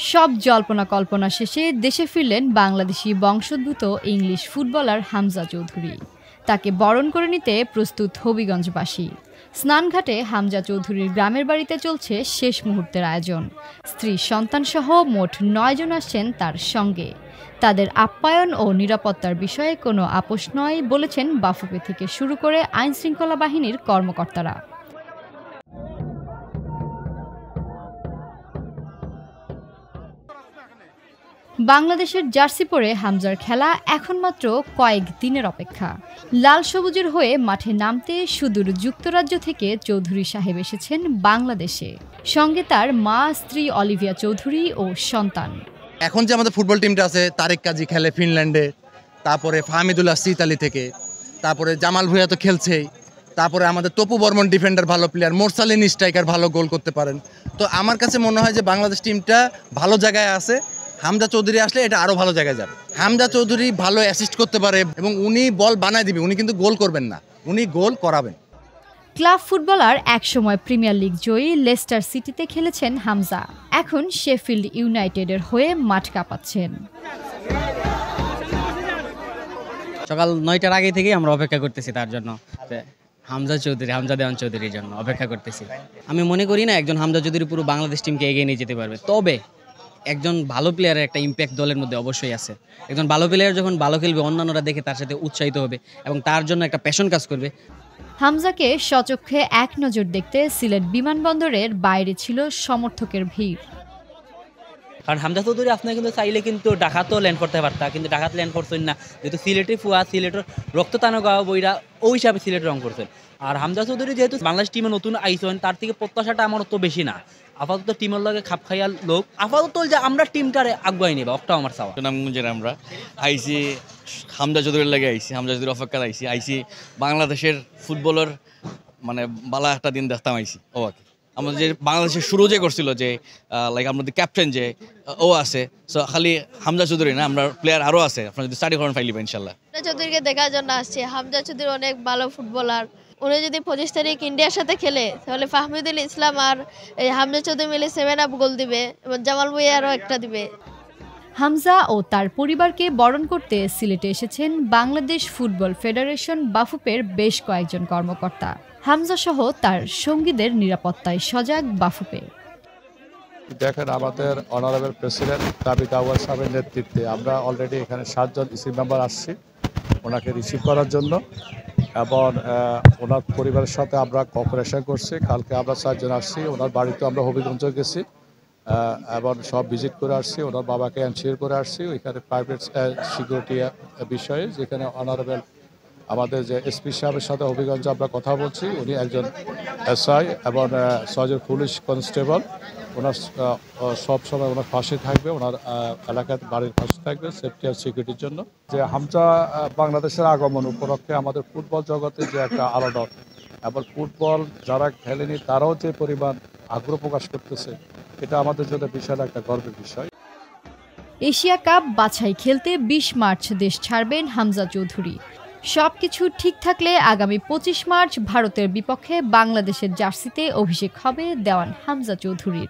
সব জল্পনা কল্পনা শেষে দেশে ফিরলেন বাংলাদেশি বংশোদ্ভূত ইংলিশ ফুটবলার হামজা চৌধুরী। তাকে বরণ করে নিতে প্রস্তুত হবিগঞ্জবাসী। স্নানঘাটে হামজা চৌধুরীর গ্রামের বাড়িতে চলছে শেষ মুহূর্তের আয়োজন। স্ত্রী সন্তানসহ মোট ৯ জন আসছেন তার সঙ্গে। তাদের আপ্যায়ন ও নিরাপত্তার বিষয়ে কোনো আপোষ নয় বলেছেন বাফুফে থেকে শুরু করে আইনশৃঙ্খলা বাহিনীর কর্মকর্তারা। বাংলাদেশের জার্সি পরে হামজার খেলা এখন মাত্র কয়েক দিনের অপেক্ষা। লাল সবুজের হয়ে মাঠে নামতে সুদূর যুক্তরাজ্য থেকে চৌধুরী সাহেব এসেছেন বাংলাদেশে। সঙ্গে তার মা, স্ত্রী অলিভিয়া চৌধুরী ও সন্তান। এখন যে আমাদের ফুটবল টিমটা আছে, তারেক কাজী খেলে ফিনল্যান্ডে, তারপরে ফাহমিদুল্লাহ ইতালি থেকে, তারপরে জামাল ভুঁইয়া তো খেলছেই, তারপরে আমাদের তপু বর্মন ডিফেন্ডার ভালো প্লেয়ার, মোরসালিন স্ট্রাইকার ভালো গোল করতে পারেন। তো আমার কাছে মনে হয় যে বাংলাদেশ টিমটা ভালো জায়গায় আছে। হামজা চৌধুরী আসলে এটা আরও ভালো জায়গায় যাবে। হামজা চৌধুরী ভালো অ্যাসিস্ট করতে পারে এবং উনি বল বানায় দিবে, উনি কিন্তু গোল করবেন না, উনি গোল করাবেন। ক্লাব ফুটবলার একসময় প্রিমিয়ার লিগ জয়ী লেস্টার সিটিতে খেলেছেন হামজা। এখন শেফিল্ড ইউনাইটেডের হয়ে মাঠ কাঁপাচ্ছেন। সকাল ৯টার আগে থেকেই আমরা অপেক্ষা করতেছি তার জন্য, হামজা দেওয়ান চৌধুরীর জন্য অপেক্ষা করতেছি। আমি মনে করি না একজন হামজা চৌধুরী পুরো বাংলাদেশ টিমকে এগিয়ে নিয়ে যেতে পারবে, তবে একজন ভালো প্লেয়ারের একটা ইম্প্যাক্ট দলের মধ্যে অবশ্যই আছে। একজন ভালো প্লেয়ার যখন ভালো খেলবে, অন্যান্যরা দেখে তার সাথে উৎসাহিত হবে এবং তার জন্য একটা প্যাশন কাজ করবে। হামজাকে সচক্ষে এক নজর দেখতে সিলেট বিমানবন্দরের বাইরে ছিল সমর্থকের ভিড়। কারণ হামজা চৌধুরী আপনার কিন্তু চাইলে কিন্তু ঢাকাতেও ল্যান্ড করতে পারতা, কিন্তু ঢাকাতে ল্যান্ড করছেন না, যেহেতু সিলেটে ফুয়া, সিলেটের রক্ত টানো গাওয়া বইরা ওই হিসাবে সিলেট রং করছেন। আর হামজা চৌধুরী যেহেতু বাংলাদেশ টিমে নতুন আইসেন, তার থেকে প্রত্যাশাটা আমার অত বেশি না। আপাতত টিমের লগে খাপ খাইয়া লোক, আপাতত যে আমরা টিমটারে আগুয়াই নেবা, ওটাও আমার চাওয়া। সুনামগঞ্জের আমরা আইসি হামজা চৌধুরীর লাগে আইসি, হামজা চৌধুরীর অপেক্ষা আইসি বাংলাদেশের ফুটবলের মানে বালা একটা দিন দেখতাম আইসি। ওকে আমাদের যে বাংলাদেশের শুরু যে করছিল যে লাইক আমাদের ক্যাপ্টেন যে ও আছে, সো খালি হামজা চৌধুরী না, আমরা প্লেয়ার আরও আছে, আপনার যদি স্টাডি করেন ফাইলিবেন ইনশাল্লাহ। হামজা চৌধুরীকে দেখার জন্য আসছে। হামজা চৌধুরী অনেক ভালো ফুটবলার। উনি যদি 25 তারিখ ইন্ডিয়ার সাথে খেলে তাহলে ফাহমিদুল ইসলাম আর হামজা চৌধুরী মিলে 7 গোল দিবে এবং জামাল ভুঁইয়া আরও একটা দিবে। হামজা ও তার পরিবারকে বরণ করতে সিলেটে এসেছেন বাংলাদেশ ফুটবল ফেডারেশন বাফুফের বেশ কয়েকজন কর্মকর্তা। হামজা সহ তার সঙ্গীদের নিরাপত্তায় সজাগ বাফুফে। দেখেন, আমাদের অনারেবল প্রেসিডেন্ট তাবিদ আউয়াল সাহেবের নেতৃত্বে আমরা অলরেডি এখানে 7 জন ইসি মেম্বার আসছি ওনাকে রিসিভ করার জন্য, এবং ওনার পরিবারের সাথে আমরা কোঅপারেশন করছি। কালকে আমরা 4 জন আসছি, ওনার বাড়িতে আমরা হবিগঞ্জ গেছি এবং সব ভিজিট করে আসছি, ওনার বাবাকে এনশিওর করে আসছি ওইখানে প্রাইভেট সিকিউরিটি বিষয়ে, যেখানে অনারেবল আমাদের যে এসপি সাহেবের সাথে হবিগঞ্জে আমরা কথা বলছি, উনি একজন এসআই এবং 6 জন পুলিশ কনস্টেবল। ওনার সব সময় ওনার পাশে থাকবে, ওনার এলাকার বাড়ির পাশে থাকবে সেফটি আর সিকিউরিটির জন্য। যে হামজা বাংলাদেশের আগমন উপলক্ষে আমাদের ফুটবল জগতে যে একটা আলাদা, আবার ফুটবল যারা খেলেনি তারাও যে পরিমাণ আগ্রহ প্রকাশ করতেছে, এটা আমাদের জন্য বিশাল একটা গর্বের বিষয়। এশিয়া কাপ বাছাই খেলতে 20 মার্চ দেশ ছাড়বেন হামজা চৌধুরী। সবকিছু ঠিক থাকলে আগামী 25 মার্চ ভারতের বিপক্ষে বাংলাদেশের জার্সিতে অভিষেক হবে দেওয়ান হামজা চৌধুরীর।